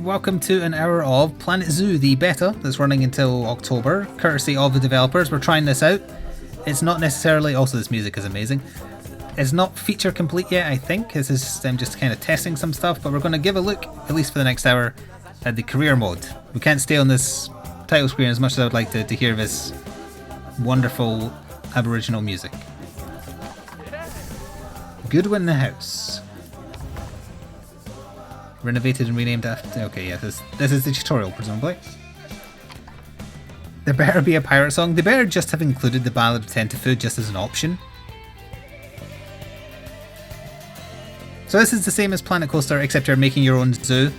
welcome to an hour of Planet Zoo, the beta that's running until October, courtesy of the developers. We're trying this out. It's not necessarily, also this music is amazing. It's not feature complete yet, I think. This is them just kind of testing some stuff, but we're going to give a look, at least for the next hour, at the career mode. We can't stay on this title screen as much as I would like to hear this wonderful Aboriginal music. Goodwin the House. Renovated and renamed after... Okay, yeah, this is the tutorial, presumably. There better be a pirate song. They better just have included the Ballad of Tentafu just as an option. So this is the same as Planet Coaster, except you're making your own zoo.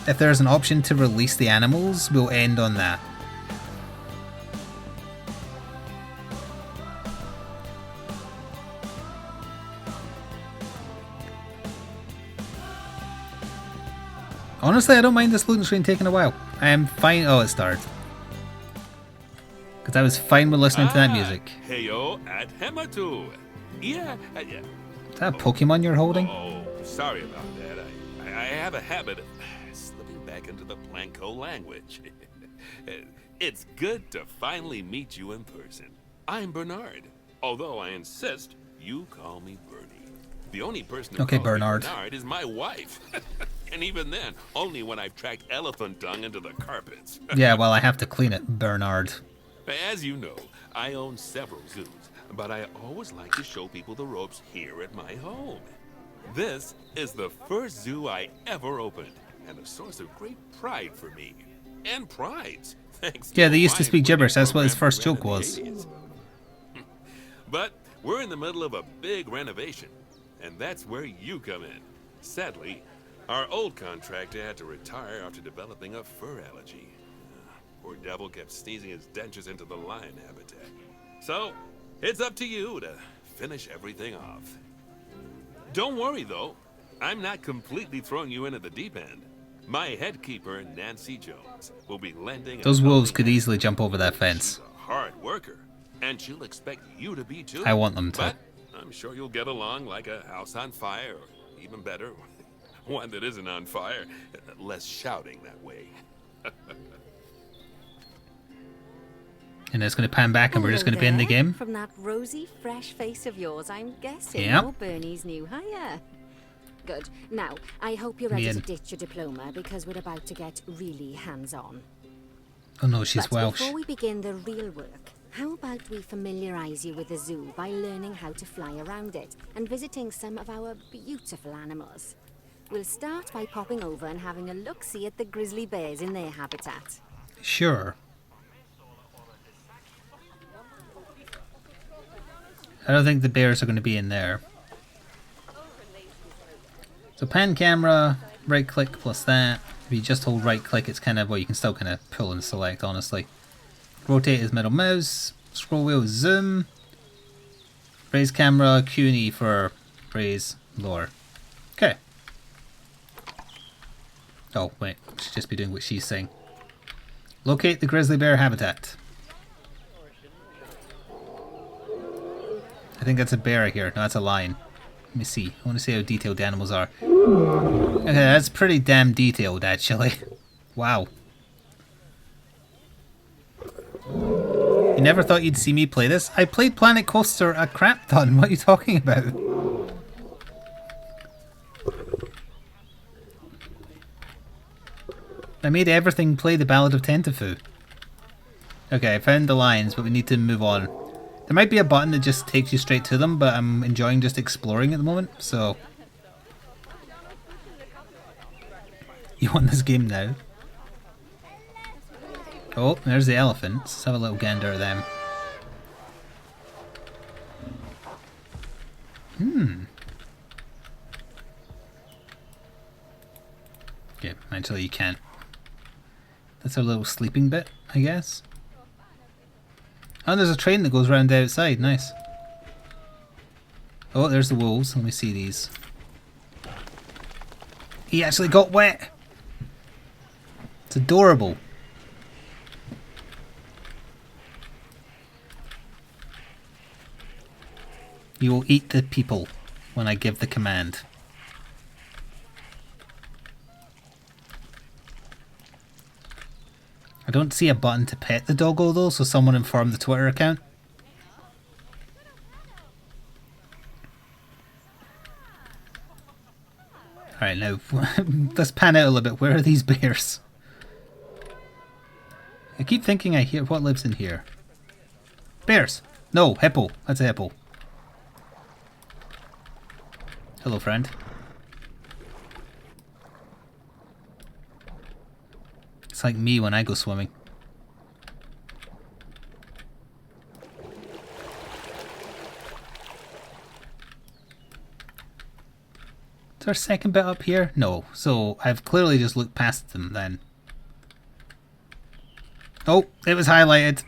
If there's an option to release the animals, we'll end on that. Honestly, I don't mind this loading screen taking a while. I am fine. Oh, it started. Because I was fine with listening to that music. Heyo at Hematu. Yeah. Is that a Pokemon you're holding? Oh, sorry about that. I have a habit of slipping back into the Blanco language. It's good to finally meet you in person. I'm Bernard, although I insist you call me Bernie. The only person who calls me Bernard is my wife. And even then, only when I've tracked elephant dung into the carpets. Yeah, well, I have to clean it, Bernard. As you know, I own several zoos, but I always like to show people the ropes here at my home. This is the first zoo I ever opened, and a source of great pride for me. And prides, thanks to yeah, they used to speak gibberish, that's what his first joke was. But we're in the middle of a big renovation, and that's where you come in. Sadly, our old contractor had to retire after developing a fur allergy. Poor devil kept sneezing his dentures into the lion habitat. So, it's up to you to finish everything off. Don't worry, though. I'm not completely throwing you in at the deep end. My head keeper, Nancy Jones, will be lending... Those wolves could easily jump over that fence. She's a hard worker, and she'll expect you to be, too. I want them to. But I'm sure you'll get along like a house on fire, or even better... one that isn't on fire. Less shouting that way. And it's going to pan back and we're just going to be in the game. From that rosy, fresh face of yours, I'm guessing yep. Bernie's new hire. Good. Now, I hope you're ready to ditch your diploma because we're about to get really hands-on. Oh no, she's Welsh. Before we begin the real work, how about we familiarise you with the zoo by learning how to fly around it and visiting some of our beautiful animals. We'll start by popping over and having a look-see at the grizzly bears in their habitat. Sure. I don't think the bears are going to be in there. So pan camera, right click plus that. If you just hold right click, it's kind of, well, you can still kind of pull and select, honestly. Rotate is middle mouse. Scroll wheel is zoom. Raise camera, Q and E for raise lower. Okay. Oh, wait. I should just be doing what she's saying. Locate the grizzly bear habitat. I think that's a bear here. No, that's a lion. Let me see. I want to see how detailed the animals are. Okay, that's pretty damn detailed, actually. Wow. You never thought you'd see me play this? I played Planet Coaster a crap ton. What are you talking about? I made everything play the Ballad of Tentafu. Okay, I found the lions, but we need to move on. There might be a button that just takes you straight to them, but I'm enjoying just exploring at the moment, so... You want this game now? Oh, there's the elephants. Let's have a little gander at them. Okay, actually you can't. That's a little sleeping bit, I guess. Oh, there's a train that goes around the outside. Nice. Oh, there's the wolves. Let me see these. He actually got wet. It's adorable. You will eat the people when I give the command. I don't see a button to pet the doggo though, so someone inform the Twitter account. Alright, now let's pan out a little bit. Where are these bears? I keep thinking I hear what lives in here. Bears! No, hippo. That's a hippo. Hello, friend. It's like me when I go swimming. Is there a second bit up here? No. So I've clearly just looked past them then. Oh, it was highlighted.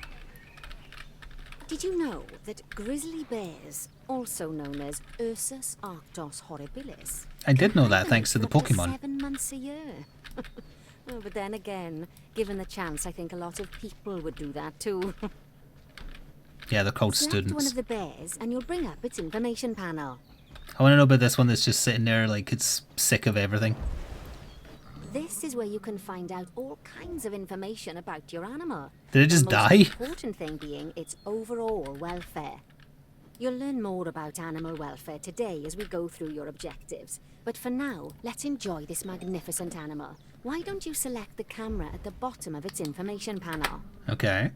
Did you know that grizzly bears, also known as Ursus arctos horribilis, I did know that hibernate thanks to the for up to Pokemon. 7 months a year. Oh, but then again, given the chance, I think a lot of people would do that too. Yeah, they're called Select one students. of the bears and you'll bring up its information panel. I want to know about this one that's just sitting there like it's sick of everything. This is where you can find out all kinds of information about your animal. Did it just the most die? important thing being its overall welfare. You'll learn more about animal welfare today as we go through your objectives. But for now, let's enjoy this magnificent animal. Why don't you select the camera at the bottom of its information panel? Okay.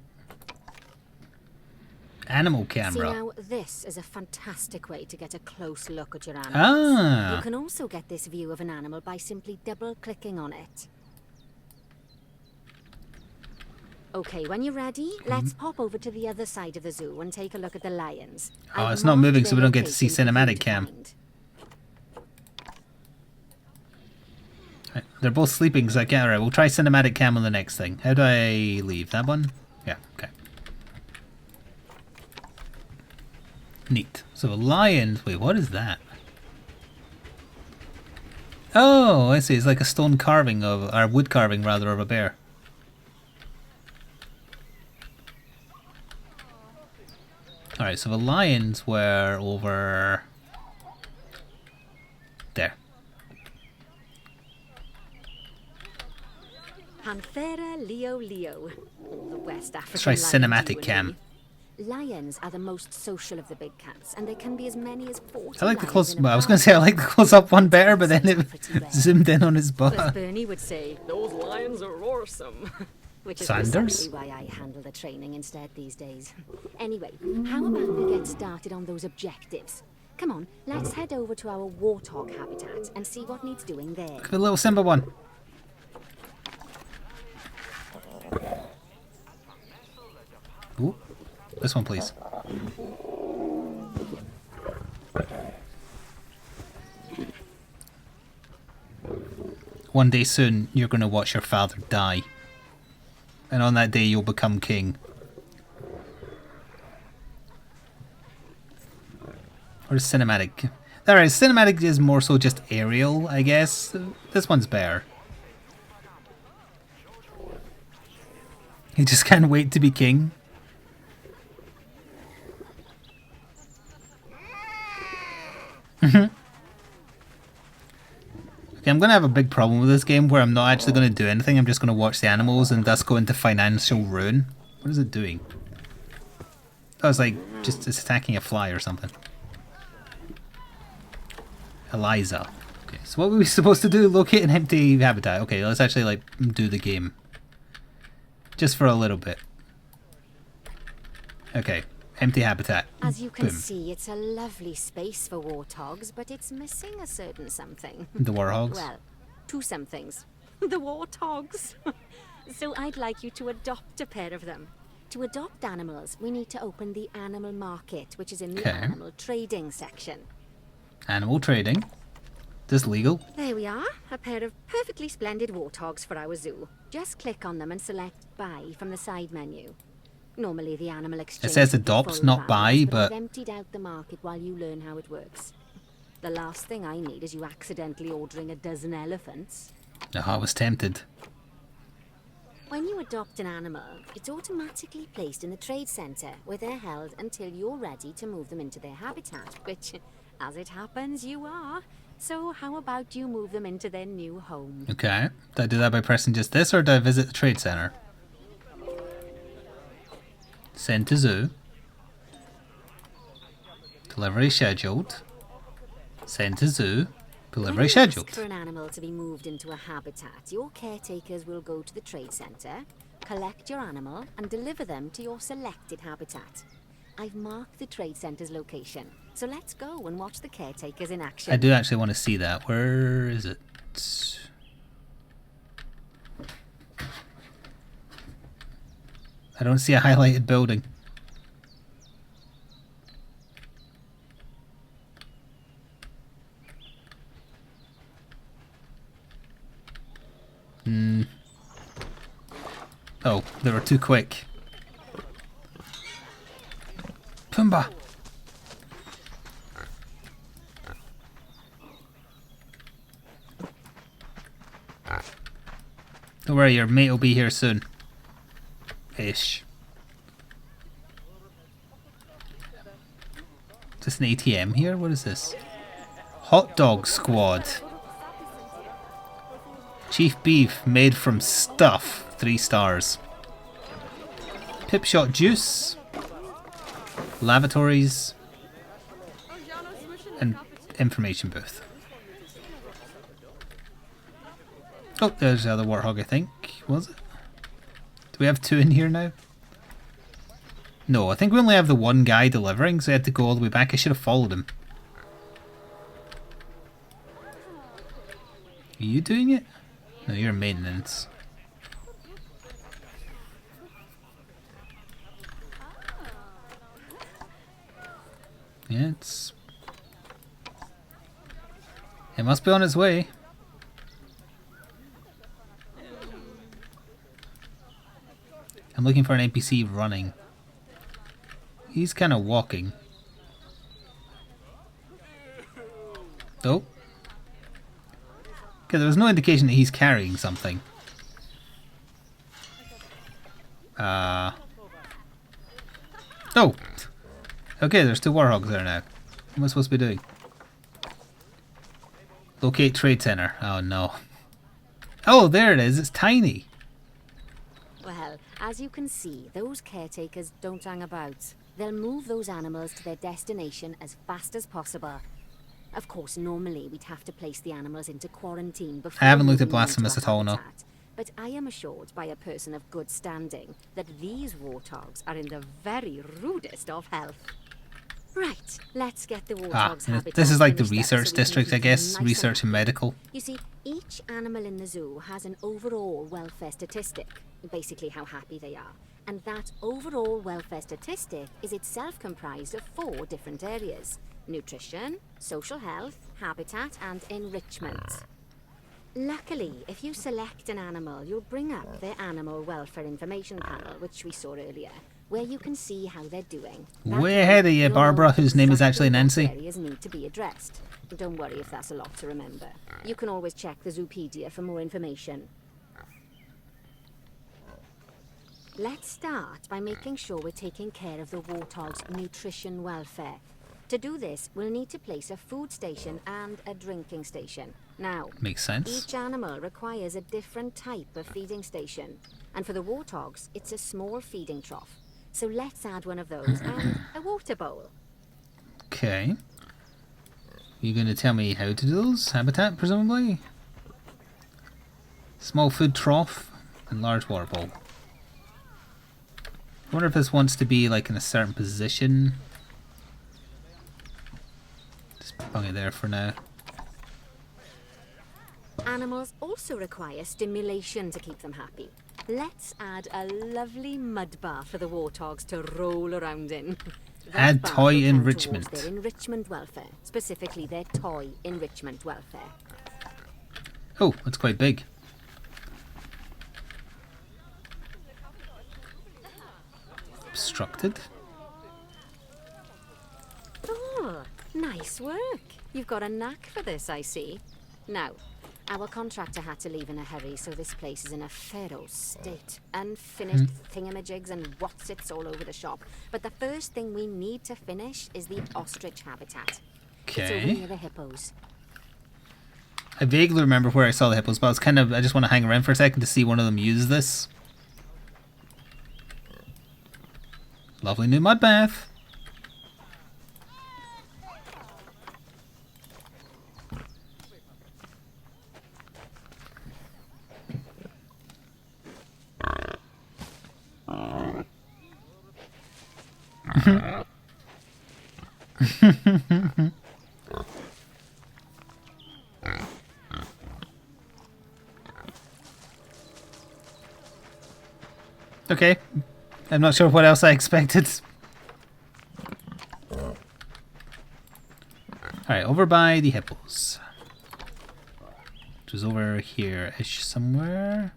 Animal See camera. now, this is a fantastic way to get a close look at your animals. Ah. You can also get this view of an animal by simply double-clicking on it. Okay, when you're ready, let's pop over to the other side of the zoo and take a look at the lions. Oh, I've it's not marked moving, so their we don't get to see location for you cinematic to cam. find. Right, they're both sleeping, so I can't. Alright, we'll try cinematic cam on the next thing. How do I leave? That one? Yeah, okay. Neat. So lions. Wait, what is that? Oh, I see. It's like a stone carving of, or wood carving rather, of a bear. Alright, so the lions were over there. Panthera leo leo, the West African try lion cinematic to you and cam. me. Lions are the most social of the big cats, and there can be as many as 40 I like the lions close. in a Well, I was going to say I barn. like the close-up one better, but then Sounds it pretty rare. zoomed in on his But as butt. Bernie would say, those lions are awesome. Which is Sanders? precisely why I handle the training instead these days. Anyway, how about we get started on those objectives? Come on, let's head over to our warthog habitat and see what needs doing there. The little Simba one. Ooh, this one, please. One day soon, you're going to watch your father die. And on that day, you'll become king. Or cinematic. Alright, cinematic is more so just aerial, I guess. This one's better. He just can't wait to be king. Okay, I'm going to have a big problem with this game where I'm not actually going to do anything. I'm just going to watch the animals and thus go into financial ruin. What is it doing? Oh, it's like, just it's attacking a fly or something. Eliza. Okay, so what were we supposed to do? Locate an empty habitat. Okay, let's actually like do the game. Just for a little bit. Okay, empty habitat. As you can Boom. see, it's a lovely space for warthogs, but it's missing a certain something. The warhogs. Well, two somethings. The warthogs. So I'd like you to adopt a pair of them. To adopt animals, we need to open the animal market, which is in the Okay. animal trading section. Animal trading. This legal? There we are, a pair of perfectly splendid warthogs for our zoo. Just click on them and select Buy from the side menu. Normally the animal exchange says would be adopt, full not buy, rounds, but- I've emptied out the market while you learn how it works. The last thing I need is you accidentally ordering a dozen elephants. No, I was tempted. When you adopt an animal, it's automatically placed in the trade centre, where they're held until you're ready to move them into their habitat, which, as it happens, you are. So how about you move them into their new home? Okay. Do I do that by pressing just this or do I visit the trade center? Send to zoo. Delivery scheduled. Send to zoo. Delivery When you scheduled. ask for an animal to be moved into a habitat, your caretakers will go to the trade centre, collect your animal, and deliver them to your selected habitat. I've marked the trade centre's location, so let's go and watch the caretakers in action. I do actually want to see that. Where is it? I don't see a highlighted building. Oh, they were too quick. Pumbaa! Don't worry, your mate will be here soon. Ish. Is this an ATM here? What is this? Hot dog squad. Chief beef made from stuff. 3 stars. Pip shot juice. Lavatories. And information booth. Oh, there's the other warthog, I think. Was it? Do we have 2 in here now? No, I think we only have the one guy delivering, so I had to go all the way back. I should have followed him. Are you doing it? No, you're maintenance. Yeah, it must be on its way. I'm looking for an NPC running. He's kind of walking. Oh. Okay, there was no indication that he's carrying something. Oh. Okay, there's 2 warhogs there now. What am I supposed to be doing? Locate trade center. Oh no. Oh, there it is. It's tiny. Well, as you can see, those caretakers don't hang about. They'll move those animals to their destination as fast as possible. Of course, normally we'd have to place the animals into quarantine before I haven't looked at moving them into Blasphemous a at all, no. habitat. But I am assured by a person of good standing that these warthogs are in the very rudest of health. Right, let's get the warthogs habitat this is like the finished up research so we can district, I keep them guess. nice and Research and happy. medical. You see, each animal in the zoo has an overall welfare statistic, basically how happy they are. And that overall welfare statistic is itself comprised of 4 different areas: nutrition, social health, habitat, and enrichment. Luckily, if you select an animal, you'll bring up their animal welfare information panel, which we saw earlier, where you can see how they're doing. That Way way, ahead of you, you'll know Barbara, whose name is exactly actually what Nancy. areas need to be addressed. Don't worry if that's a lot to remember. You can always check the Zoopedia for more information. Let's start by making sure we're taking care of the warthog's nutrition welfare. To do this, we'll need to place a food station and a drinking station. Now, Makes sense. each animal requires a different type of feeding station. And for the warthogs, it's a small feeding trough. So let's add one of those and a water bowl. Okay. You going to tell me how to do those? Habitat, presumably? Small food trough and large water bowl. I wonder if this wants to be like in a certain position. Just bung it there for now. Animals also require stimulation to keep them happy. Let's add a lovely mud bath for the warthogs to roll around in. That Add bath toy will count enrichment. towards their enrichment welfare, specifically their toy enrichment welfare. Oh, that's quite big. Obstructed? Oh, nice work. You've got a knack for this, I see. Now, our contractor had to leave in a hurry, so this place is in a pharaoh state. Unfinished thingamajigs and whatsits all over the shop. But the first thing we need to finish is the ostrich habitat. It's over Okay. near the hippos. I vaguely remember where I saw the hippos, but I just want to hang around for a second to see one of them use this. Lovely new mud bath. Okay. I'm not sure what else I expected. Alright, over by the hippos. Which was over here-ish somewhere.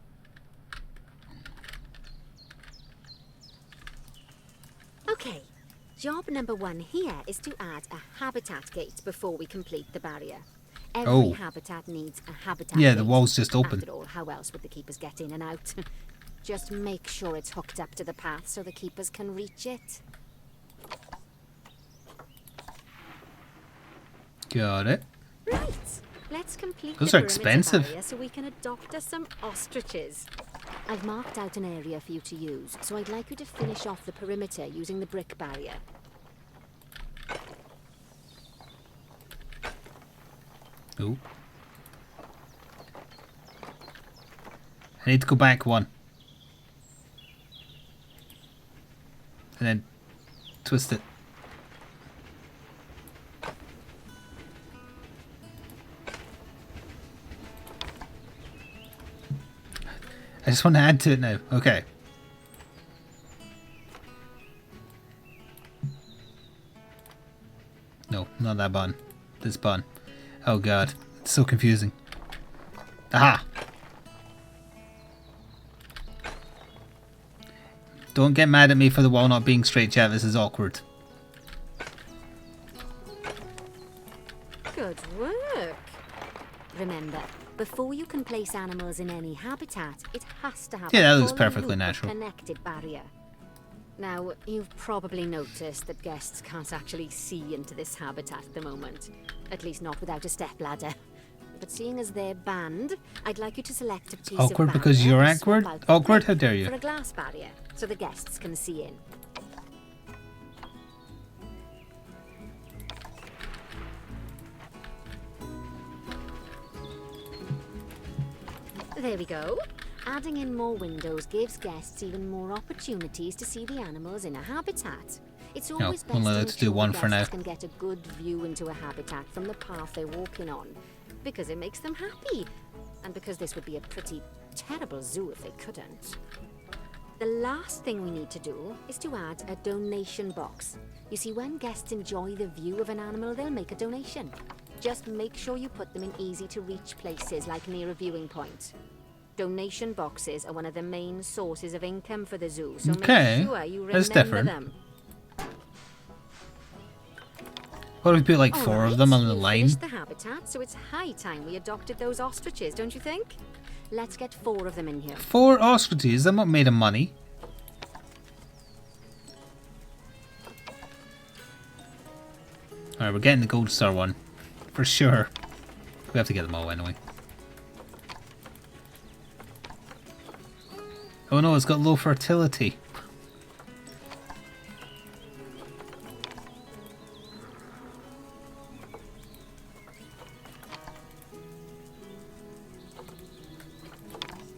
Okay, job number 1 here is to add a habitat gate before we complete the barrier. Every habitat needs a habitat gate. Yeah, the wall's just open. After all, how else would the keepers get in and out? Just make sure it's hooked up to the path so the keepers can reach it. Got it. Right, let's complete Those the are perimeter expensive. barrier so we can adopt us some ostriches. I've marked out an area for you to use, so I'd like you to finish off the perimeter using the brick barrier. Oh. I need to go back one. And then twist it. I just want to add to it now. Okay. No, not that button. This button. Oh god. It's so confusing. Aha! Don't get mad at me for the wall not being straight, chat. This is awkward. Good work. Remember, before you can place animals in any habitat, it has to have Yeah, that a looks full perfectly loop of natural. connected barrier. Now, you've probably noticed that guests can't actually see into this habitat at the moment. At least not without a stepladder. But seeing as they're banned, I'd like you to select a piece of Awkward because barrier you're and swap awkward? out the Awkward? brick How dare you. For a glass barrier, so the guests can see in. There we go. Adding in more windows gives guests even more opportunities to see the animals in a habitat. It's always best only to let's do ensure one the for now. guests can get a good view into a habitat from the path they're walking on, because it makes them happy, and because this would be a pretty terrible zoo if they couldn't. The last thing we need to do is to add a donation box. You see, when guests enjoy the view of an animal, they'll make a donation. Just make sure you put them in easy-to-reach places, like near a viewing point. Donation boxes are one of the main sources of income for the zoo, so Okay, make sure you that's remember different. them. What if we put like 4 of them on the You've line? finished the habitat, so it's high time we adopted those ostriches, don't you think? Let's get 4 of them in here. 4 ostriches? I'm not made of money. Alright, we're getting the gold star one. For sure. We have to get them all anyway. Oh no, it's got low fertility.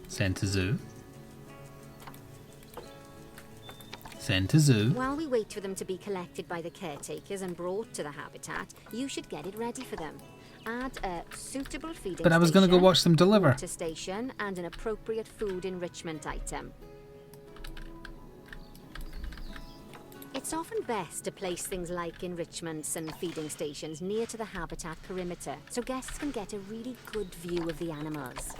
Send to zoo. Send to zoo. While we wait for them to be collected by the caretakers and brought to the habitat, you should get it ready for them. Add a suitable feeding But I was going to go station, watch them deliver. water station, and an appropriate food enrichment item. It's often best to place things like enrichments and feeding stations near to the habitat perimeter, so guests can get a really good view of the animals.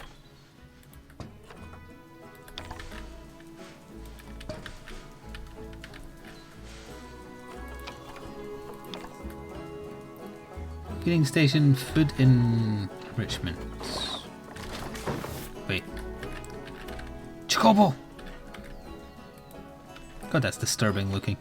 Feeding station, food enrichment. Wait. Chocobo! God, that's disturbing looking.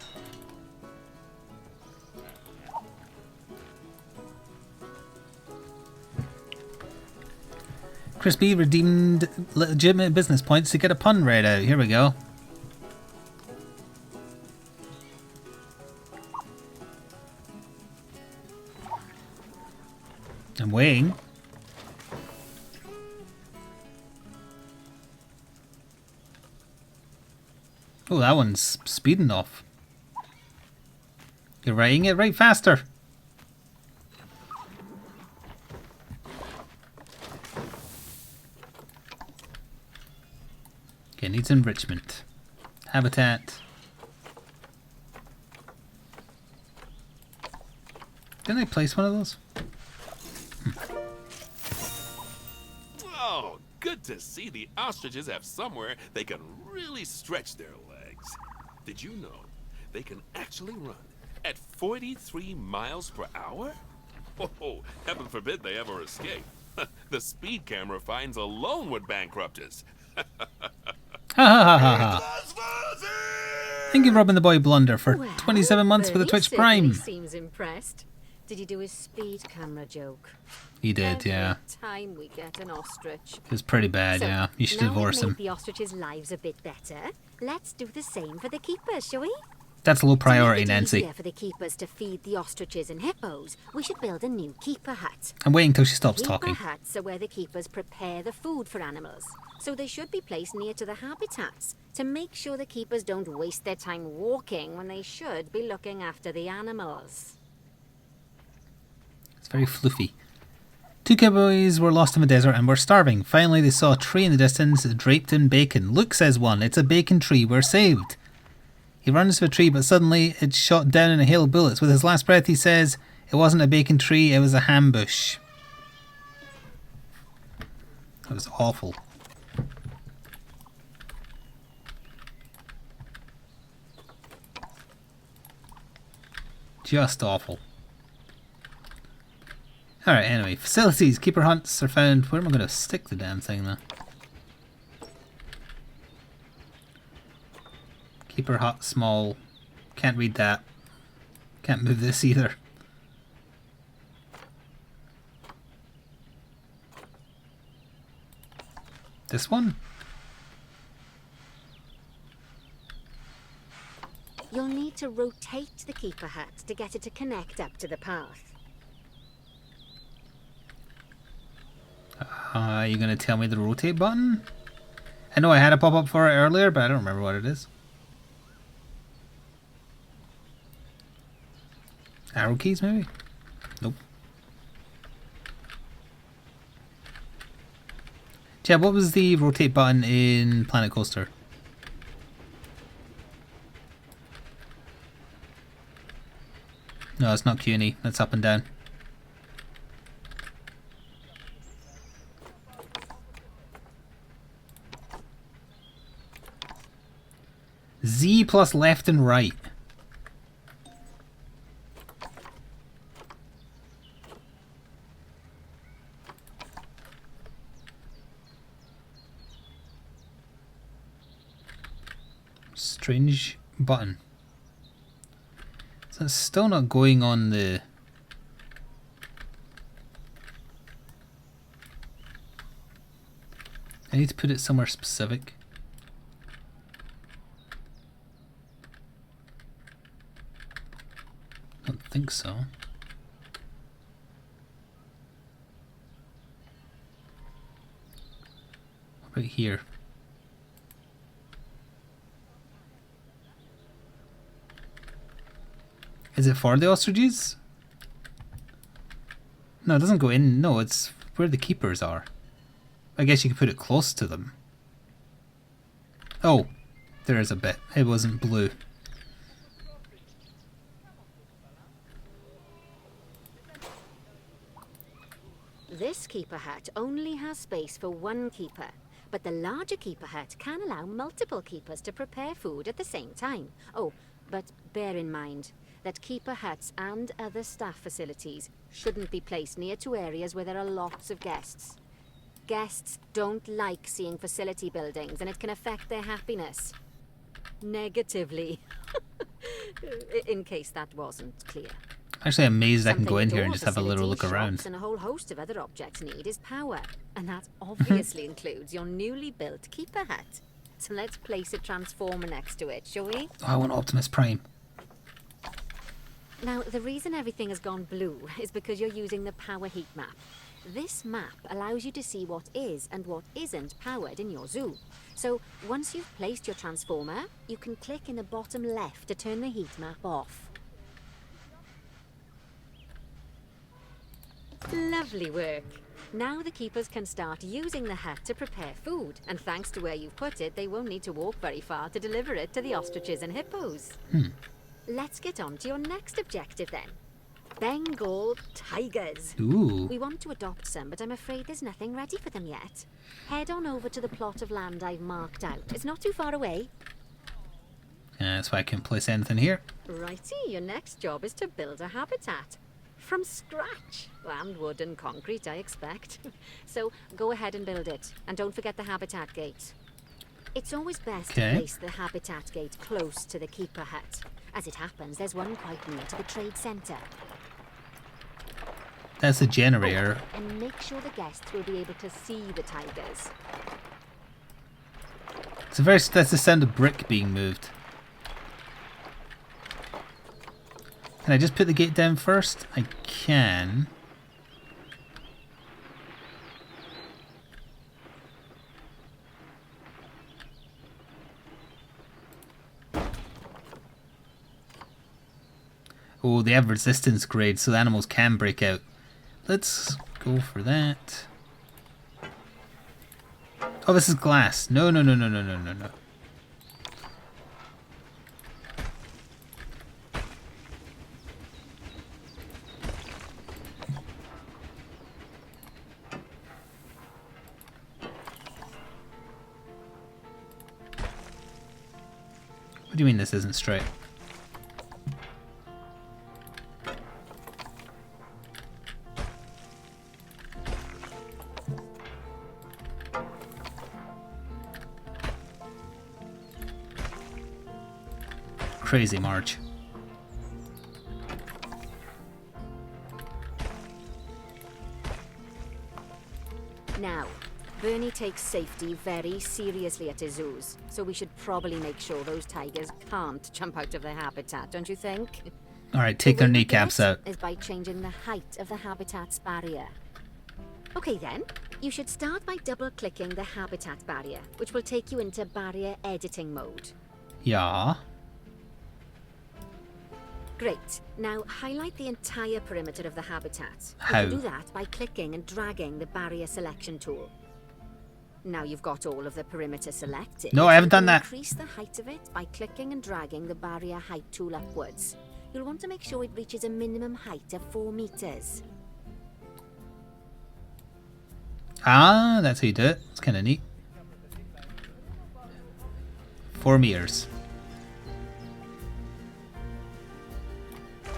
Crispy redeemed legitimate business points to get a pun read out. Here we go. I'm waiting. Oh, that one's speeding off. You're writing it right faster. Okay, needs enrichment. Habitat. Didn't I place one of those? Oh, good to see the ostriches have somewhere they can really stretch their legs. Did you know they can actually run at 43 miles per hour? Oh, heaven forbid they ever escape. The speed camera fines alone would bankrupt us. Ha ha ha ha ha. Thank you, Robin the Boy Blunder, for Well, 27 months with a Bernie Twitch certainly Prime. Seems impressed. Did he do his speed camera joke? He did, Every yeah. time we get an ostrich. It was pretty bad, So, yeah. You should now divorce we've him. made the ostriches' lives a bit better. Let's do the same for the keepers, shall we? That's low priority, To make it Nancy. easier for the keepers to feed the ostriches and hippos, we should build a new keeper hut. I'm waiting till she stops Keeper talking. huts are where the keepers prepare the food for animals, so they should be placed near to the habitats to make sure the keepers don't waste their time walking when they should be looking after the animals. It's very fluffy. Two cowboys were lost in the desert and were starving. Finally, they saw a tree in the distance draped in bacon. Look, says one, it's a bacon tree. We're saved. He runs to the tree, but suddenly it's shot down in a hail of bullets. With his last breath, he says, it wasn't a bacon tree, it was a ambush. That was awful. Just awful. Alright, anyway. Facilities. Keeper hunts are found. Where am I going to stick the damn thing, though? Keeper hut, small. Can't read that. Can't move this either. This one? You'll need to rotate the keeper hut to get it to connect up to the path. Are you going to tell me the rotate button? I know I had a pop-up for it earlier, but I don't remember what it is. Arrow keys, maybe? Nope. Chad, what was the rotate button in Planet Coaster? No, it's not Q and E. That's up and down. Z plus left and right. Strange button. So it's still not going on the... I need to put it somewhere specific. I don't think so. What about here? Is it for the ostriches? No, it doesn't go in. No, it's where the keepers are. I guess you could put it close to them. Oh, there is a bit. It wasn't blue. This keeper hut only has space for one keeper, but the larger keeper hut can allow multiple keepers to prepare food at the same time. Oh, but bear in mind that keeper huts and other staff facilities shouldn't be placed near to areas where there are lots of guests. Guests don't like seeing facility buildings, and it can affect their happiness. Negatively. In case that wasn't clear. Actually, I'm amazed I can go Something in that here all and just have a little look facilities, around. shops, and a whole host of other objects need is power, and that obviously includes your newly built keeper hut. So let's place a transformer next to it, shall we? Oh, I want Optimus Prime. Now, the reason everything has gone blue is because you're using the power heat map. This map allows you to see what is and what isn't powered in your zoo. So, once you've placed your transformer, you can click in the bottom left to turn the heat map off. Lovely work. Now the keepers can start using the hut to prepare food, and thanks to where you've put it, they won't need to walk very far to deliver it to the ostriches and hippos. Let's get on to your next objective then. Bengal tigers. Ooh. We want to adopt some, but I'm afraid there's nothing ready for them yet. Head on over to the plot of land I've marked out. It's not too far away. That's why I can't place anything here. Righty, your next job is to build a habitat. From scratch. And wood and concrete, I expect. So go ahead and build it. And don't forget the habitat gate. It's always best to place the habitat gate close to the keeper hut. As it happens, there's one quite near to the trade centre. That's the generator. And make sure the guests will be able to see the tigers. That's the sound of brick being moved. Can I just put the gate down first? I can. Oh, they have resistance grades, so the animals can break out. Let's go for that. Oh, this is glass. No. What do you mean this isn't straight? Crazy Marge. Now, Bernie takes safety very seriously at his zoos, so we should probably make sure those tigers can't jump out of their habitat, don't you think? Alright, take their kneecaps out. Is by changing the height of the habitat's barrier. Okay then, you should start by double-clicking the habitat barrier, which will take you into barrier editing mode. Yeah. Great. Now highlight the entire perimeter of the habitat. How? You can do that by clicking and dragging the barrier selection tool. Now you've got all of the perimeter selected. No, I haven't done you can that. Increase the height of it by clicking and dragging the barrier height tool upwards. You'll want to make sure it reaches a minimum height of 4 meters. Ah, that's how you do it. It's kind of neat. 4 meters.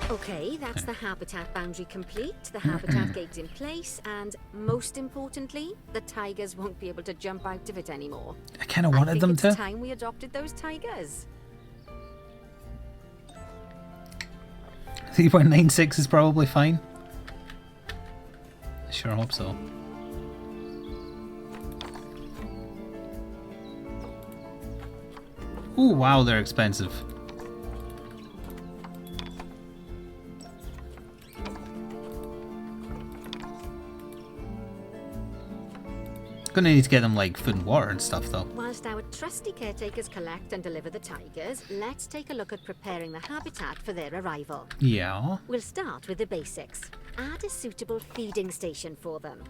Okay, that's the habitat boundary complete, the habitat gate's in place, and most importantly, the tigers won't be able to jump out of it anymore. I kind of wanted them it's to. time we adopted those tigers. 3.96 is probably fine. I sure hope so. Ooh, wow, they're expensive. Gonna need to get them like food and water and stuff though. Whilst our trusty caretakers collect and deliver the tigers, let's take a look at preparing the habitat for their arrival. Yeah. We'll start with the basics. Add a suitable feeding station for them.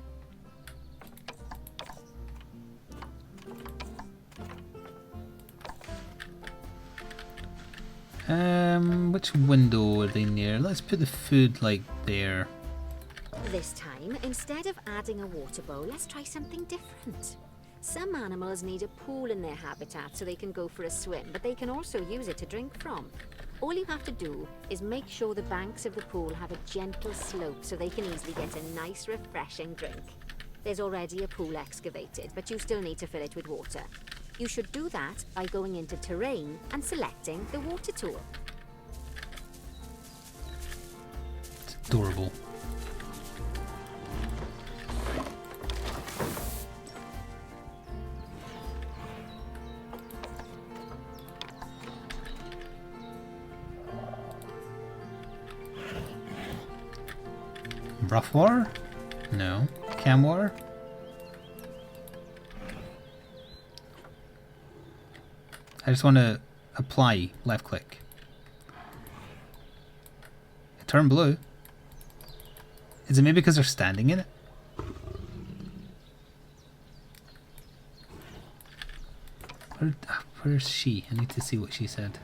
Which window are they near? Let's put the food like there. This time, instead of adding a water bowl, let's try something different. Some animals need a pool in their habitat so they can go for a swim, but they can also use it to drink from. All you have to do is make sure the banks of the pool have a gentle slope so they can easily get a nice, refreshing drink. There's already a pool excavated, but you still need to fill it with water. You should do that by going into terrain and selecting the water tool. It's adorable. Rough water? No. Cam water? I just want to apply, left click. It turned blue. Is it maybe because they're standing in it? Where's she? I need to see what she said.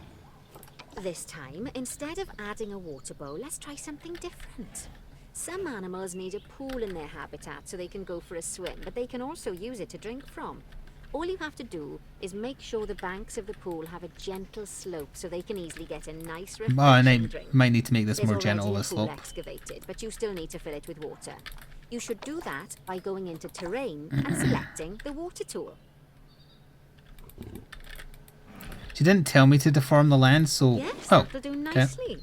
This time, instead of adding a water bowl, let's try something different. Some animals need a pool in their habitat so they can go for a swim, but they can also use it to drink from. All you have to do is make sure the banks of the pool have a gentle slope so they can easily get a nice refreshing I drink. might need to make this There's more already gentle of a pool slope. excavated, but you still need to fill it with water. You should do that by going into terrain and selecting the water tool. She didn't tell me to deform the land, so... Yes, oh, that'll do okay. nicely.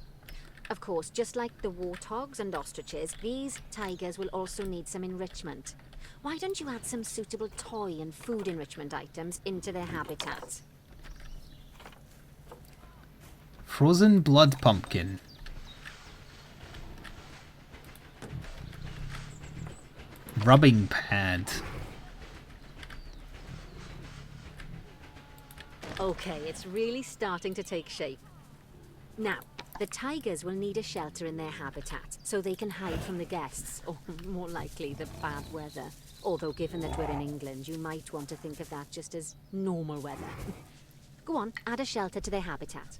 Of course, just like the warthogs and ostriches, these tigers will also need some enrichment. Why don't you add some suitable toy and food enrichment items into their habitat? Frozen blood pumpkin. Rubbing pad. Okay, it's really starting to take shape. Now, the tigers will need a shelter in their habitat so they can hide from the guests, or more likely the bad weather. Although given that we're in England, you might want to think of that just as normal weather. Go on, add a shelter to their habitat.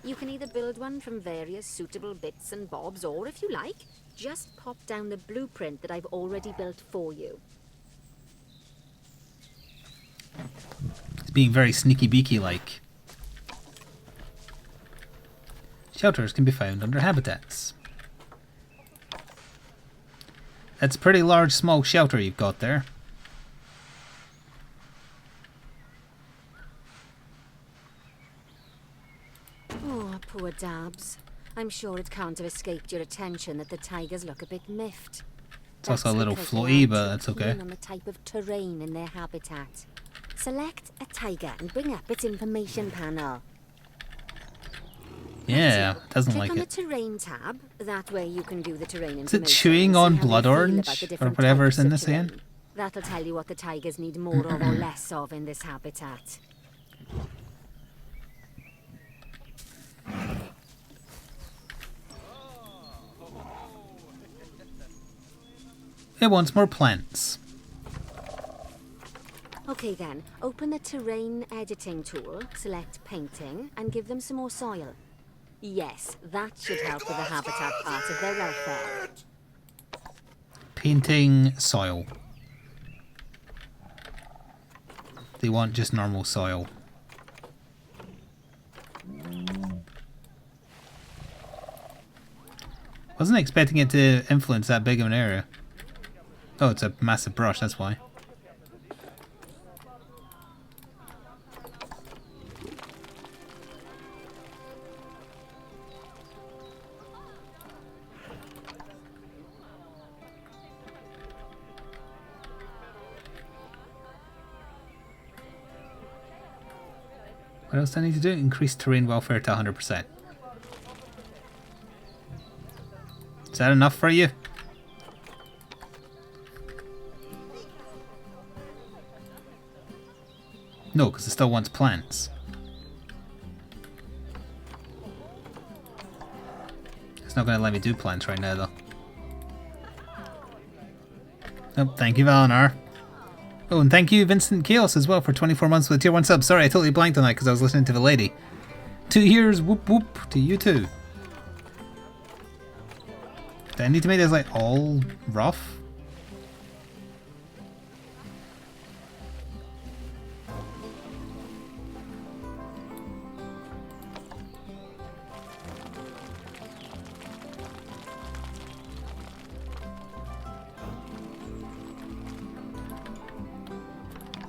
You can either build one from various suitable bits and bobs, or if you like, just pop down the blueprint that I've already built for you. It's being very sneaky beaky like. Shelters can be found under habitats. That's a pretty large small shelter you've got there. Oh, poor Dabs. I'm sure it can't have escaped your attention that the tigers look a bit miffed. It's also a little because they floaty, aren't but too that's okay. keen on the type of terrain in their habitat. Select a tiger and bring up its information panel. Yeah, doesn't Click like on it. the terrain tab. That way you can do the terrain Is it information. chewing and see on how they blood feel about orange the or different whatever's types in of this again? terrain. That'll tell you what the tigers need more of or less of in this habitat. It wants more plants. Okay then, open the terrain editing tool, select painting, and give them some more soil. Yes, that should help with the habitat part of their welfare. Painting soil. They want just normal soil. Wasn't expecting it to influence that big of an area. Oh, it's a massive brush, that's why. What else do I need to do? Increase terrain welfare to 100%. Is that enough for you? No, because it still wants plants. It's not going to let me do plants right now, though. Oh, thank you, Valinar. Oh, and thank you, Vincent Chaos, as well, for 24 months with a tier 1 sub. Sorry, I totally blanked on that because I was listening to the lady. 2 years, whoop whoop, to you too. Do I need to make this, like, all rough?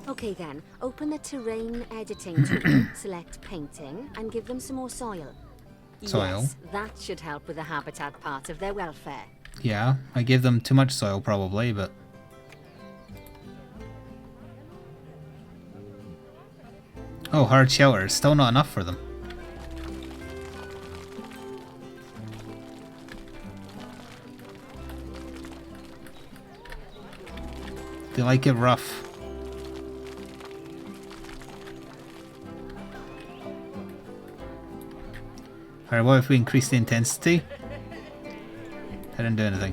Okay then, open the terrain editing tool, select painting, and give them some more soil. Soil? Yes, that should help with the habitat part of their welfare. Yeah, I gave them too much soil probably, but... Oh, hard shelter. Still not enough for them. They like it rough. Alright, what if we increase the intensity? I didn't do anything.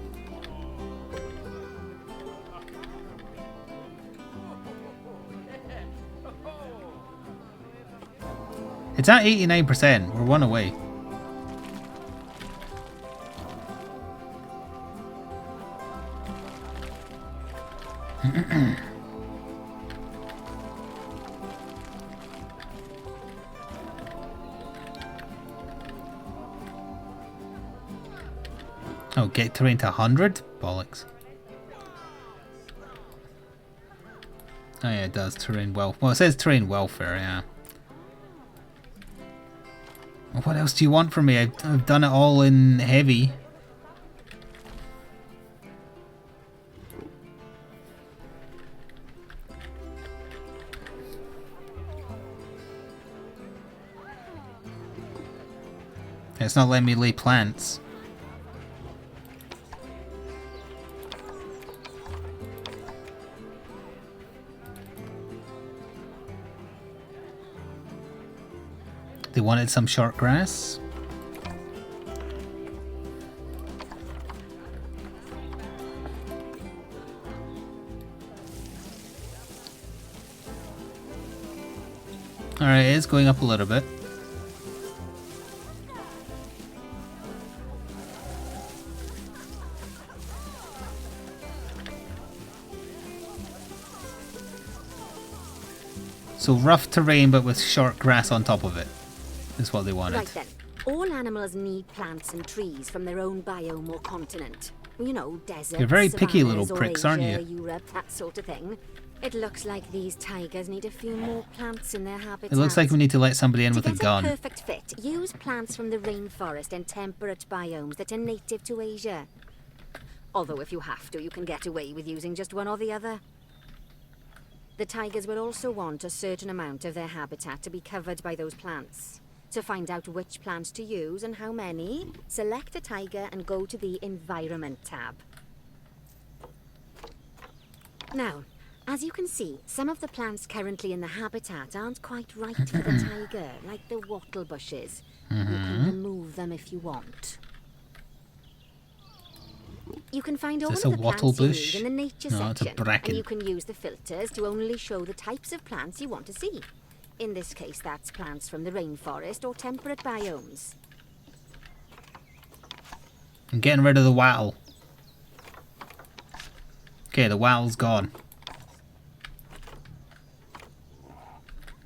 It's at 89%. We're one away. Oh, get terrain to 100? Bollocks. Oh yeah, it does. Terrain welfare. Well, it says terrain welfare, yeah. What else do you want from me? I've done it all in heavy. It's not letting me lay plants. They wanted some short grass. Alright, it is going up a little bit. So rough terrain but with short grass on top of it is what they wanted. Right then. All animals need plants and trees from their own biome or continent. You know, deserts, You're very picky little savannas, pricks, or aren't Asia, you? Europe, that sort of thing. It looks like these tigers need a few more plants in their habitat. It looks like we need to let somebody in with a To get gun. a perfect fit, use plants from the rainforest and temperate biomes that are native to Asia. Although if you have to, you can get away with using just one or the other. The tigers will also want a certain amount of their habitat to be covered by those plants. To find out which plants to use and how many, select a tiger and go to the Environment tab. Now, as you can see, some of the plants currently in the habitat aren't quite right for the tiger, like the wattle bushes. You can remove them if you want. You can find all of this the a wattle plants you bush? need in the nature No, it's a section, bracken. and you can use the filters to only show the types of plants you want to see. In this case, that's plants from the rainforest or temperate biomes. I'm getting rid of the wattle. Okay, the wattle's gone.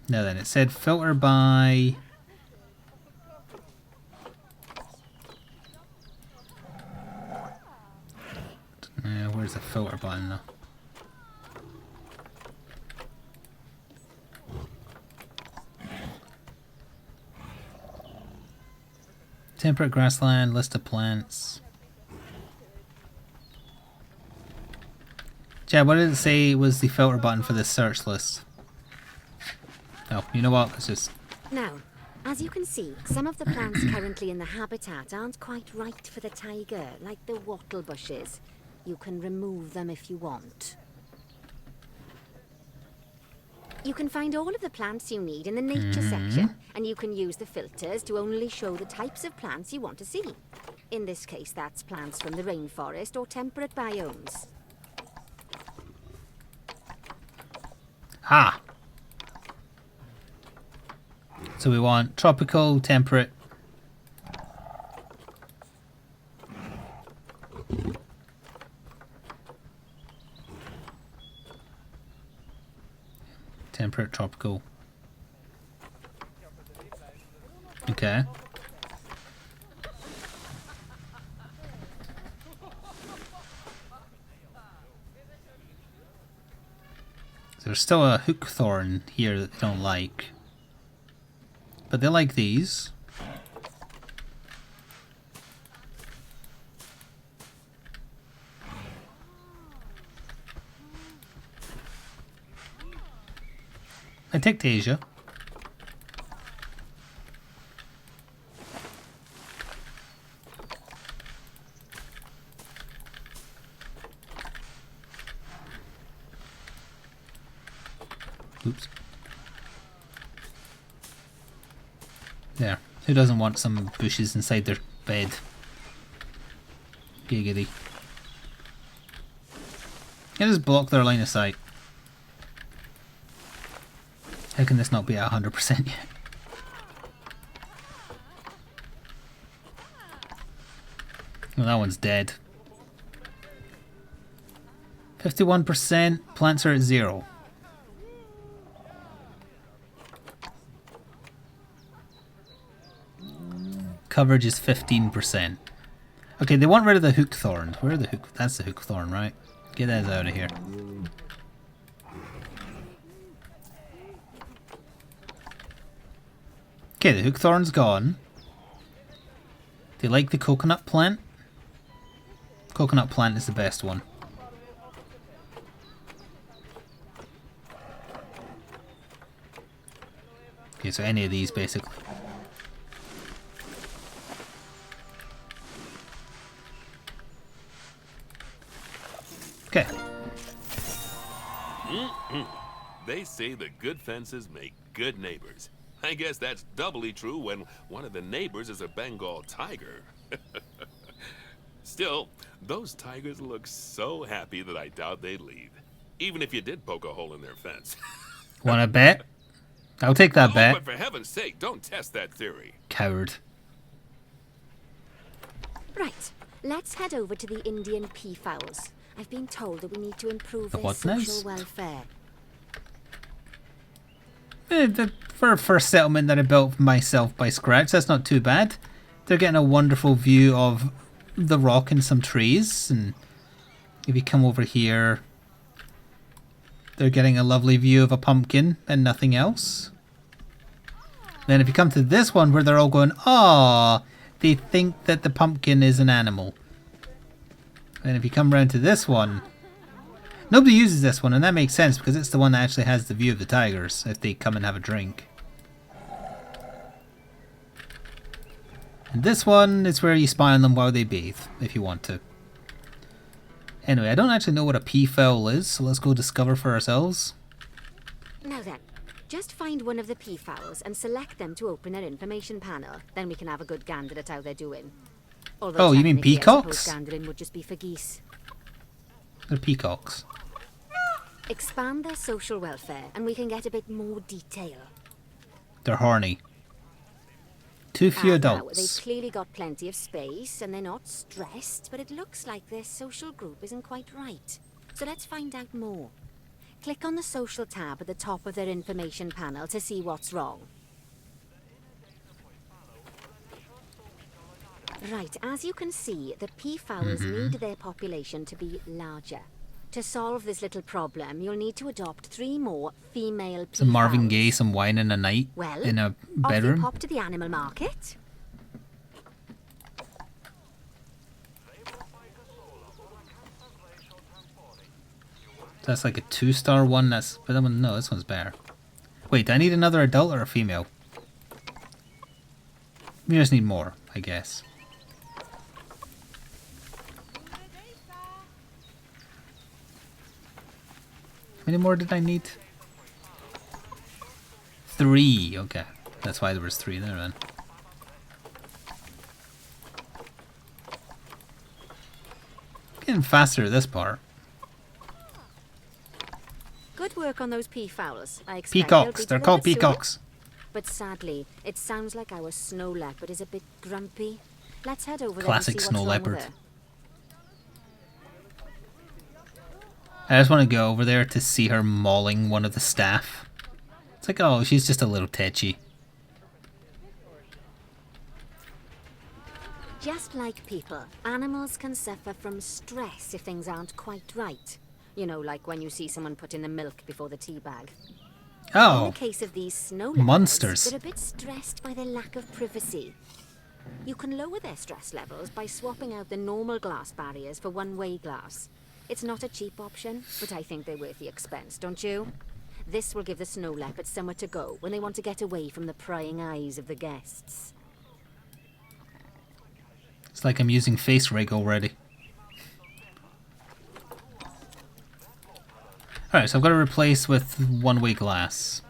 Now then, it said filter by... where's the filter button now? Temperate grassland, list of plants. Chad, what did it say was the filter button for this search list? Oh, you know what? Let's just... Now, as you can see, some of the plants currently in the habitat aren't quite right for the tiger, like the wattle bushes. You can remove them if you want. You can find all of the plants you need in the nature section, and you can use the filters to only show the types of plants you want to see. In this case, that's plants from the rainforest or temperate biomes. Ah! So we want tropical, temperate... Temperate, tropical. Okay. There's still a hookthorn here that they don't like. But they like these. I take Asia. There. Who doesn't want some bushes inside their bed? Giggity. You just block their line of sight. How can this not be at 100% yet? Well, that one's dead. 51%, plants are at 0. Coverage is 15%. Okay, they want rid of the hook thorn. Where are the hook? That's the hook thorn, right? Get that out of here. Okay, the hook thorn's gone. Do you like the coconut plant? Coconut plant is the best one. Okay, so any of these basically. Okay. They say that good fences make good neighbors. I guess that's doubly true when one of the neighbors is a Bengal tiger. Still, those tigers look so happy that I doubt they'd leave. Even if you did poke a hole in their fence. Wanna bet? I'll take that bet. But for heaven's sake, don't test that theory. Coward. Right, let's head over to the Indian peafowls. I've been told that we need to improve The their what social now? welfare. For a first settlement that I built myself by scratch, that's not too bad. They're getting a wonderful view of the rock and some trees, and if you come over here, they're getting a lovely view of a pumpkin and nothing else. Then if you come to this one where they're all going, "Aww," they think that the pumpkin is an animal. And if you come around to this one, nobody uses this one, and that makes sense because it's the one that actually has the view of the tigers if they come and have a drink. And this one is where you spy on them while they bathe, if you want to. Anyway, I don't actually know what a peafowl is, so let's go discover for ourselves. Now then, just find one of the peafowls and select them to open their information panel. Then we can have a good gander at how they're doing. Although Oh, you mean technically, I peacocks? suppose gandering would just be for geese. They're peacocks. Expand their social welfare and we can get a bit more detail. They're horny. Too few Now, adults. they've clearly got plenty of space and they're not stressed, but it looks like their social group isn't quite right. So let's find out more. Click on the social tab at the top of their information panel to see what's wrong. Right, as you can see, the peafowls need their population to be larger. To solve this little problem, you'll need to adopt 3 more female peafowls. Some Marvin Gaye, some wine in a night Well, in a off you bedroom. pop to the animal market. That's like a 2-star one. That's but that one. No, this one's better. Wait, do I need another adult or a female? We just need more, I guess. How many more did I need? 3. Okay, that's why there was 3 there then. Getting faster at this part. Good work on those peafowls. I expect Peacocks. They're called soon. peacocks. But sadly, it sounds like our snow leopard is a bit grumpy. Let's head over Classic there and see snow what's wrong with leopard. her. I just want to go over there to see her mauling one of the staff. It's like, oh, she's just a little tetchy. Just like people, animals can suffer from stress if things aren't quite right. You know, like when you see someone put in the milk before the tea bag. In Oh, the case of these snow leopards, monsters. they're a bit stressed by their lack of privacy. You can lower their stress levels by swapping out the normal glass barriers for one-way glass. It's not a cheap option, but I think they're worth the expense, don't you? This will give the snow leopards somewhere to go when they want to get away from the prying eyes of the guests. it's like I'm using face rig already. Alright, so I've got to replace with one-way glass.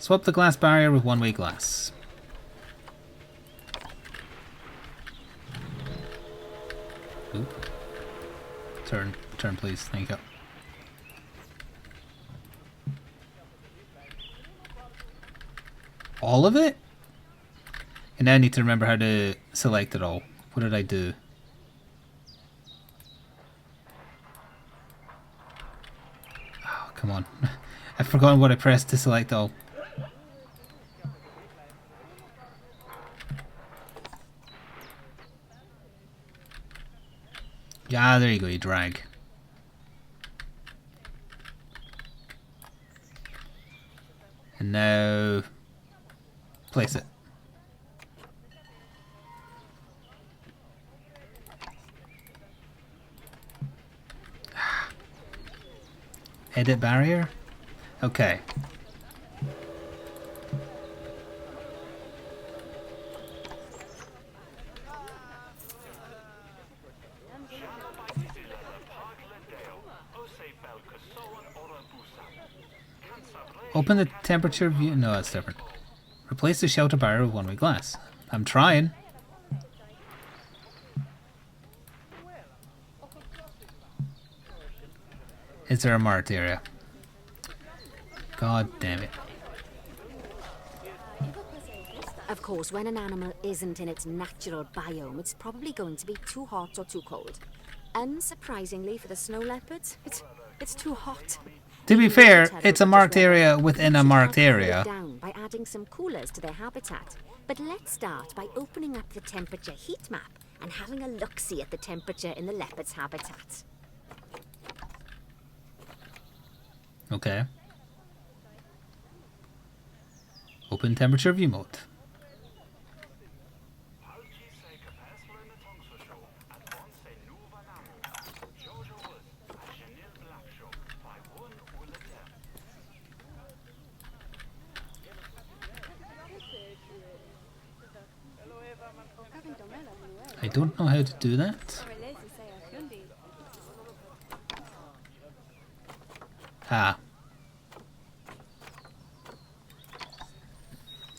Swap the glass barrier with one-way glass. Oop. Turn please, thank you. All of it? And now I need to remember how to select it all. What did I do? Oh, come on. I've forgotten what I pressed to select all. Yeah, there you go, you drag. And now place it. Edit barrier? Okay. Open the temperature view. No, that's different. Replace the shelter barrier with one-way glass. I'm trying. Is there a marked area? God damn it. Of course, when an animal isn't in its natural biome, it's probably going to be too hot or too cold. Unsurprisingly for the snow leopards, it's too hot. To be fair, it's a marked area within a marked area. Down by adding some coolers to their habitat. But let's start by opening up the temperature heat map and having a look-see at the temperature in the leopard's habitat. Okay. Open temperature view mode. I don't know how to do that. Ah.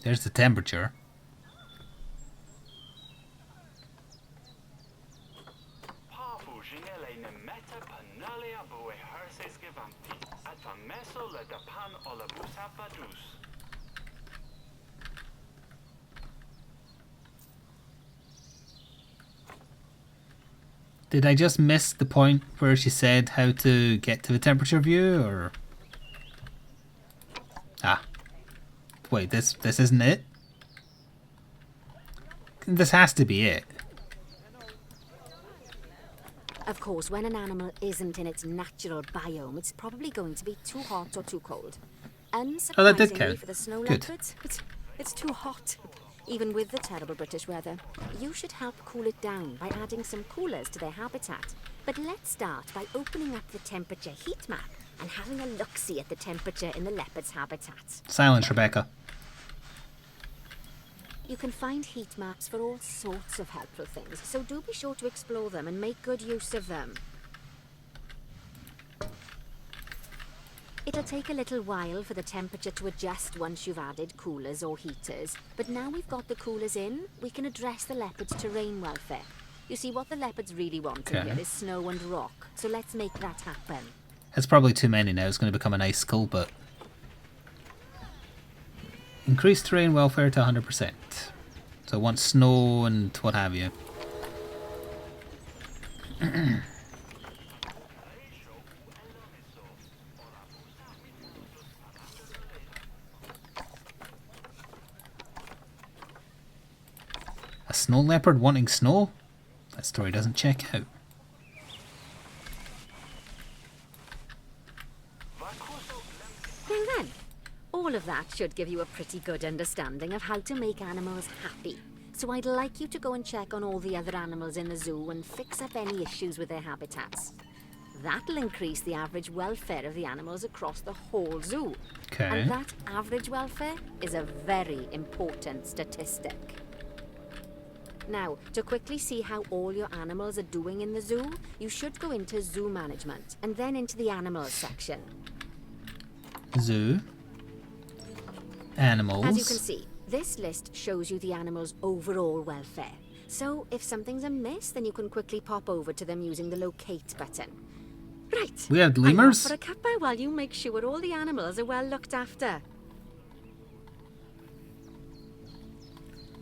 There's the temperature. Did I just miss the point where she said how to get to the temperature view, or? Ah. Wait, this isn't it? This has to be it. Of course, when an animal isn't in its natural biome, it's probably going to be too hot or too cold. That did count. For the snow Good. leopards, it's too hot. Even with the terrible British weather, you should help cool it down by adding some coolers to their habitat. But let's start by opening up the temperature heat map and having a look-see at the temperature in the leopard's habitat. Silence, Rebecca. You can find heat maps for all sorts of helpful things, so do be sure to explore them and make good use of them. It'll take a little while for the temperature to adjust once you've added coolers or heaters, but now we've got the coolers in, we can address the leopard's terrain welfare. You see, what the leopards really want in here is snow and rock, so let's make that happen. It's probably too many now, it's going to become an icicle, but... Increase terrain welfare to 100%. So I want snow and what have you. A snow leopard wanting snow? That story doesn't check out. And then, all of that should give you a pretty good understanding of how to make animals happy. So I'd like you to go and check on all the other animals in the zoo and fix up any issues with their habitats. That'll increase the average welfare of the animals across the whole zoo. Okay. And that average welfare is a very important statistic. Now, to quickly see how all your animals are doing in the zoo, you should go into zoo management and then into the animals section. Zoo. animals. As you can see, this list shows you the animal's overall welfare. So if something's amiss, then you can quickly pop over to them using the locate button. Right. We had I'm lemurs? off for a cuppa while you make sure all the animals are well looked after.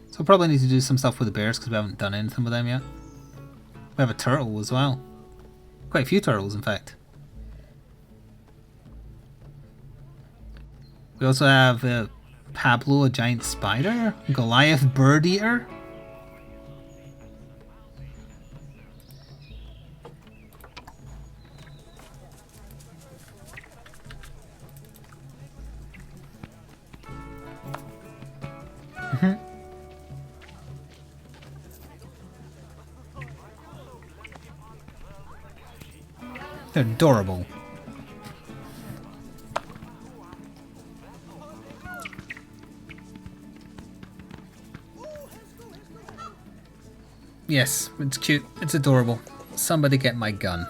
So we'll probably need to do some stuff with the bears because we haven't done anything with them yet. We have a turtle as well. Quite a few turtles, in fact. We also have Pablo, a giant spider. Goliath, bird eater. They're adorable. Yes, it's cute. It's adorable. Somebody get my gun.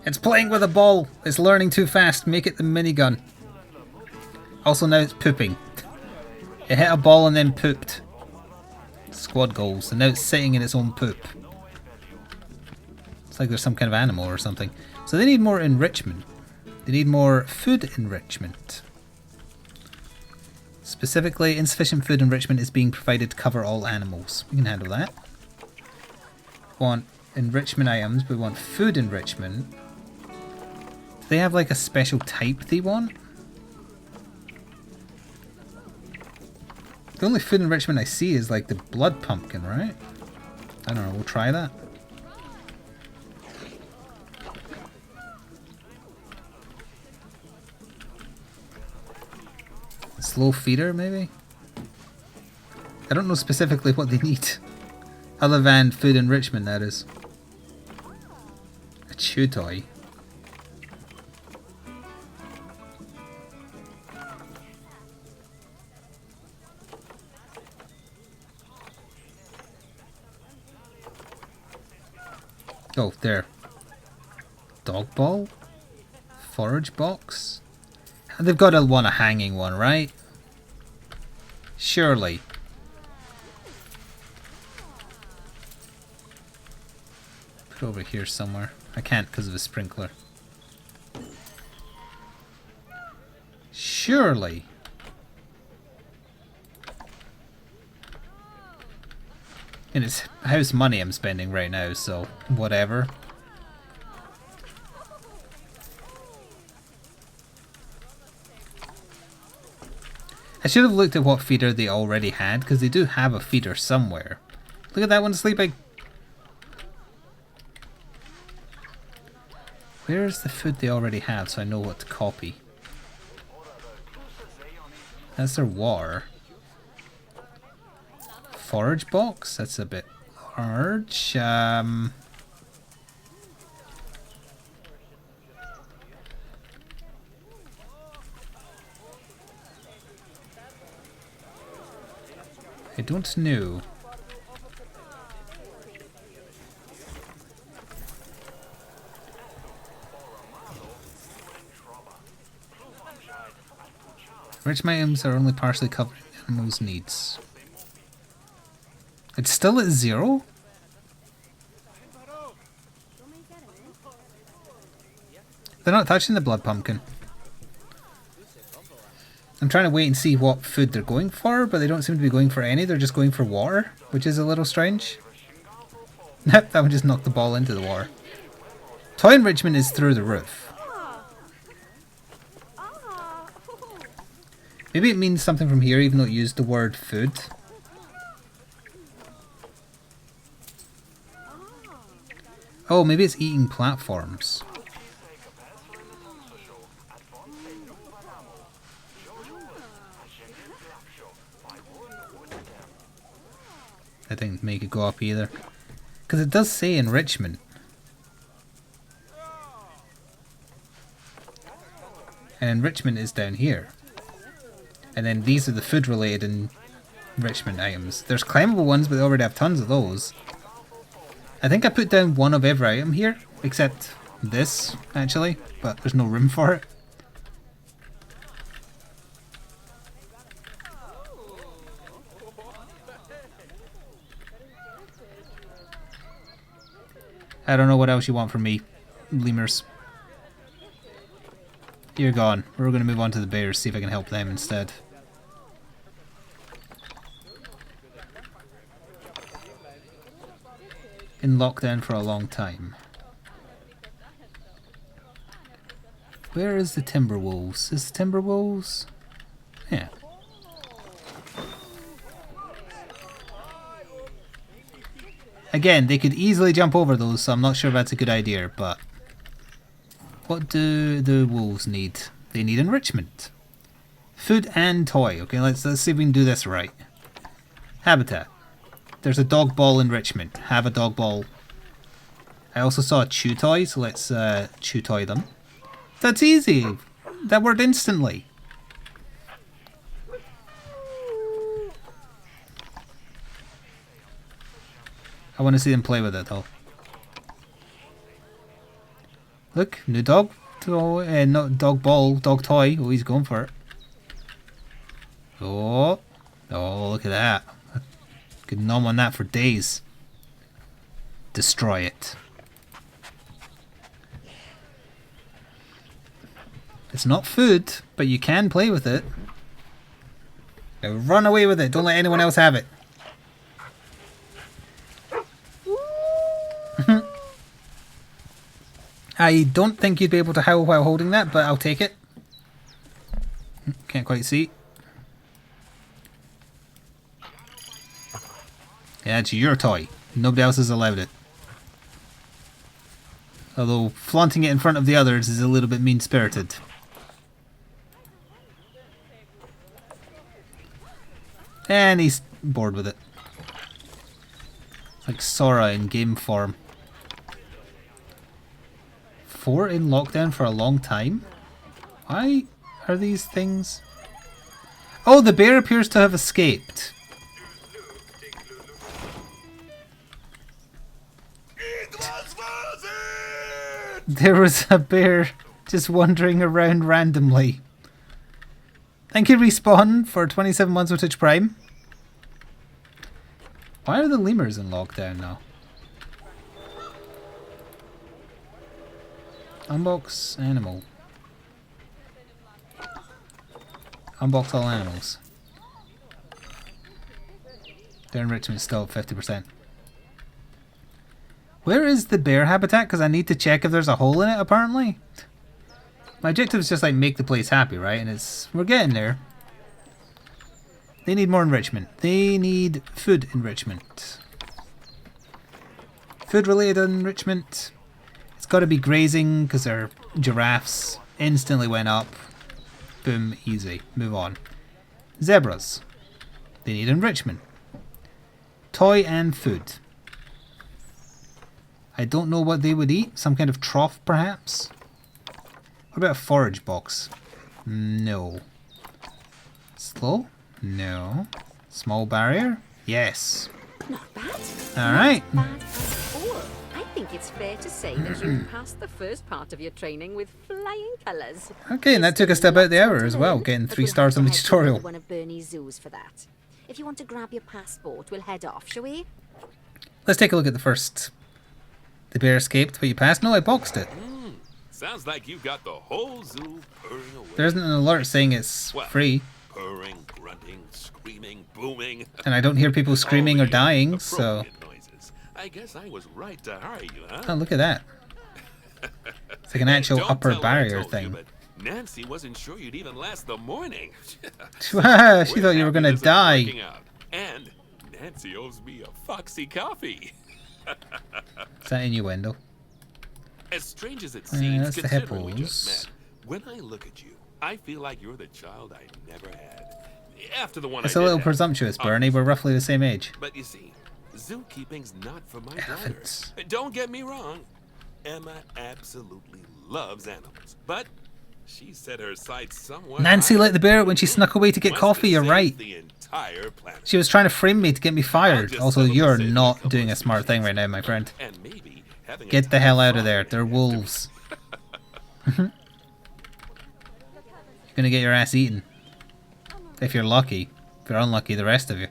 It's playing with a ball. It's learning too fast. Make it the minigun. Also now it's pooping. It hit a ball and then pooped. Squad goals. And now it's sitting in its own poop. It's like there's some kind of animal or something. So they need more enrichment. They need more food enrichment. Specifically, insufficient food enrichment is being provided to cover all animals. We can handle that. We want enrichment items, but we want food enrichment. Do they have like a special type they want? The only food enrichment I see is like the blood pumpkin, right? I don't know, we'll try that. Slow feeder, maybe? I don't know specifically what they need. Other than food enrichment, that is. A chew toy. Oh, there. Dog ball? Forage box? They've got to want a hanging one, right? Surely. Put it over here somewhere. I can't because of the sprinkler. Surely. And it's house money I'm spending right now, so whatever. I should have looked at what feeder they already had, because they do have a feeder somewhere. Look at that one sleeping. Where's the food they already have so I know what to copy? That's their water. Forage box? That's a bit large. I don't know. Rich items are only partially covering animals' needs. It's still at 0? They're not touching the blood pumpkin. I'm trying to wait and see what food they're going for, but they don't seem to be going for any. They're just going for water, which is a little strange. That one just knocked the ball into the water. Toy enrichment is through the roof. Maybe it means something from here, even though it used the word food. Oh, maybe it's eating platforms. I didn't make it go up either. Because it does say enrichment. And enrichment is down here. And then these are the food related enrichment items. There's climbable ones, but they already have tons of those. I think I put down one of every item here, except this, actually, but there's no room for it. I don't know what else you want from me, lemurs. You're gone. We're going to move on to the bears, see if I can help them instead. In lockdown for a long time. Where is the timber wolves? Is the timber wolves? Yeah. Again, they could easily jump over those, so I'm not sure if that's a good idea, but... What do the wolves need? They need enrichment. Food and toy. Okay, let's see if we can do this right. Habitat. There's a dog ball enrichment. Have a dog ball. I also saw a chew toy, so let's chew toy them. That's easy. That worked instantly. I want to see them play with it though. Look, new dog toy, not dog ball, dog toy. Oh, he's going for it. Oh, look at that. Could nom on that for days. Destroy it. It's not food, but you can play with it. Now run away with it. Don't let anyone else have it. I don't think you'd be able to howl while holding that, but I'll take it. Can't quite see. Yeah, it's your toy. Nobody else has allowed it. Although flaunting it in front of the others is a little bit mean-spirited. And he's bored with it. Like Sora in game form. 4 in lockdown for a long time? Why are these things... Oh, the bear appears to have escaped. There was a bear just wandering around randomly. Thank you, Respawn, for 27 months with Twitch Prime. Why are the lemurs in lockdown now? Unbox animal. Unbox all animals. Their enrichment is still at 50%. Where is the bear habitat? Because I need to check if there's a hole in it, apparently. My objective is just like make the place happy, right? And we're getting there. They need more enrichment. They need food enrichment. Food related enrichment. It's got to be grazing because their giraffes instantly went up. Boom, easy. Move on. Zebras. They need enrichment. Toy and food. I don't know what they would eat. Some kind of trough, perhaps? What about a forage box? No. Slow? No. Small barrier? Yes. Not bad. Alright. Not bad at all. I think it's fair to say that you passed the first part of your training with flying colours. Okay, and that took us to about the hour as well, getting 3 stars on the tutorial. One of Bernie's zoos for that. If you want to grab your passport, we'll head off, shall we? Let's take a look at the first. The bear escaped, but you passed? No, I boxed it. Sounds like you got the whole zoo purring away. There isn't an alert saying it's free. Purring, grunting, screaming, booming. And I don't hear people screaming or All the dying, so... appropriate noises. I guess I was right to hire you, huh? Oh, look at that. It's like an actual Don't upper tell her I barrier told thing. you, but Nancy wasn't sure you'd even last the morning. She thought you were going to This is die. working out. And Nancy owes me a Foxy coffee. Is that innuendo? As strange as it seems, that's the considering we hippos. just met, when I look at you, I feel like you're the child I never had. After the one It's I a did little have, presumptuous, Bernie. We're roughly the same age. But you see, zookeeping's not for my Elephants. daughter. Don't get me wrong. Emma absolutely loves animals, but she set her sights somewhere. Nancy higher. let the bear out when she snuck away to get Wants coffee, you're save right. The entire planet. She was trying to frame me to get me fired. just Also, settle to you're save a not couple doing of a smart species. thing right now, my friend. And maybe having a Get the hell tiny out of there. frog They're in there, too. wolves. You're gonna get your ass eaten. If you're lucky. If you're unlucky, the rest of you.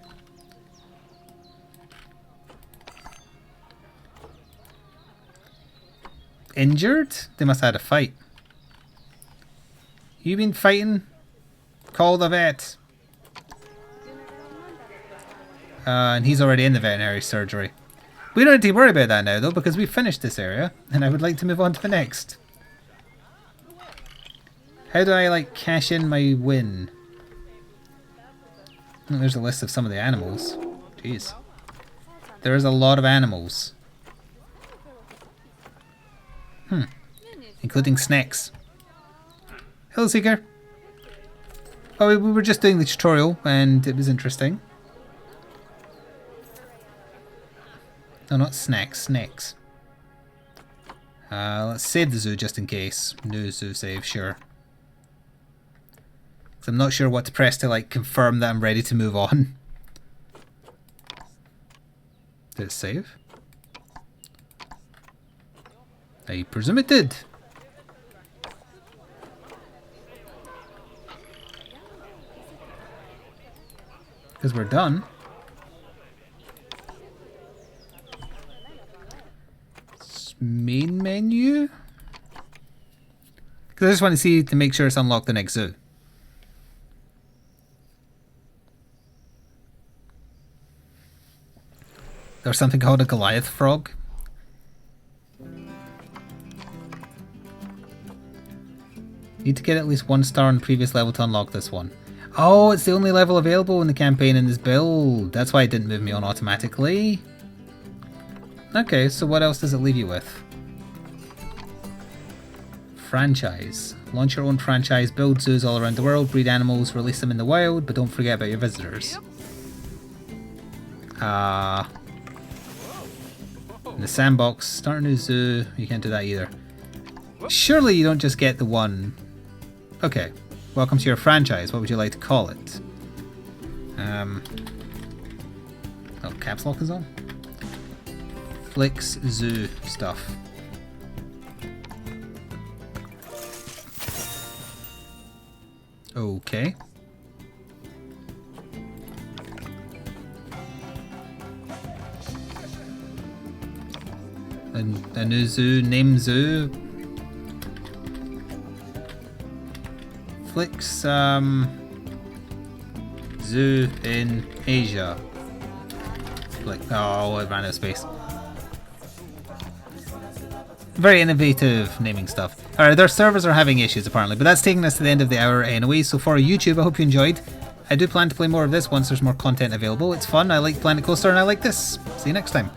injured? They must have had a fight. You been fighting? Call the vet. And he's already in the veterinary surgery. We don't need to worry about that now though, because we've finished this area and I would like to move on to the next. How do I like cash in my win? Oh, there's a list of some of the animals. Jeez. There's a lot of animals. Including snakes. Hello, Seeker. Oh, we were just doing the tutorial and it was interesting. No, not snacks, snakes. Let's save the zoo just in case. New zoo save, sure. So I'm not sure what to press to like confirm that I'm ready to move on. Did it save? I presume it did. Because we're done. Main menu? Because I just want to see to make sure it's unlocked the next zoo. There's something called a Goliath frog. Need to get at least 1 star on the previous level to unlock this one. Oh, it's the only level available in the campaign in this build. That's why it didn't move me on automatically. Okay, so what else does it leave you with? Franchise. Launch your own franchise, build zoos all around the world, breed animals, release them in the wild, but don't forget about your visitors. In the sandbox, start a new zoo. You can't do that either. Surely you don't just get the one. Okay. Welcome to your franchise. What would you like to call it? Oh, caps lock is on. Flicks Zoo stuff. Okay. And a new zoo, name zoo. Flicks zoo in Asia. Like, oh, it ran out of space. Very innovative naming stuff. Alright, their servers are having issues apparently, but that's taking us to the end of the hour anyway. So for YouTube, I hope you enjoyed. I do plan to play more of this once there's more content available. It's fun, I like Planet Coaster and I like this. See you next time.